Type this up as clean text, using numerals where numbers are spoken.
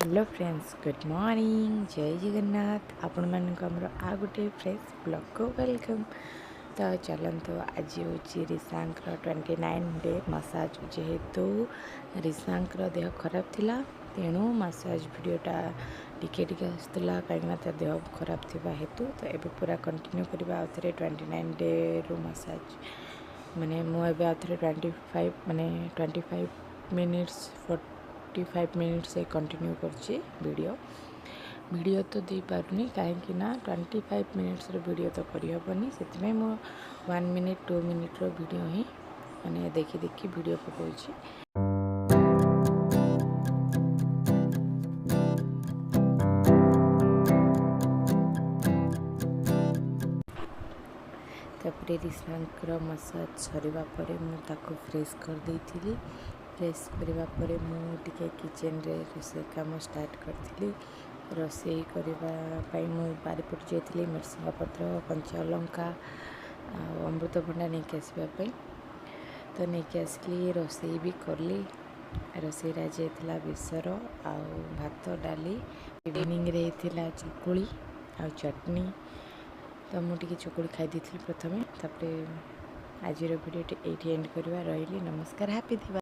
Hello friends, good morning, जय जगन्नाथ। आपण मानक हमर आ गोटे फ्रेश ब्लॉग को वेलकम। तो चलते आज हूँ रिशांक 29 डे मसाज। जेहेतु रिशांक देह खराब थिला तेणु मसाज वीडियोटा टिके टिके आसला कहीं देह खराब थिबा हेतु। तो ये पूरा कंटिन्यू करवा आउ थे 29 डे रु मसाज माने मुझे आउ थे 25 माने 25 मिनिट्स 45 मिनिट्स कंटिन्यू करची वीडियो तो दे पारुनी कहीं 25 मिनिट्स वीडियो तो करहबनी से मु 1 मिनिट 2 मिनिट वीडियो ही माने देखी देखी वीडियो पकाउची। तापर रिशांक मसाज सरिबा परे मु ताको फ्रेश कर देइथिली। फ्रेश करबा परे मु टिके किचन रे रोषेई काम स्टार्ट करथिली। रोषेई करबा पई मु बारीपट जाइथिली मिर्सिंगा पत्र कंचा लंका अमृतभंडा नहीं के आसबा पई। तो नहीं के आसली रोषेई भी करली। रोषेई रा जाइथिला बेसर आ भात डाली। इवनिंग रे थिला चकुली आ चटनी। तो मुझे चकुली खाई दी प्रथमे। तापर आज वीडियो ये एंड करवा रही। नमस्कार, हैप्पी दिवाली।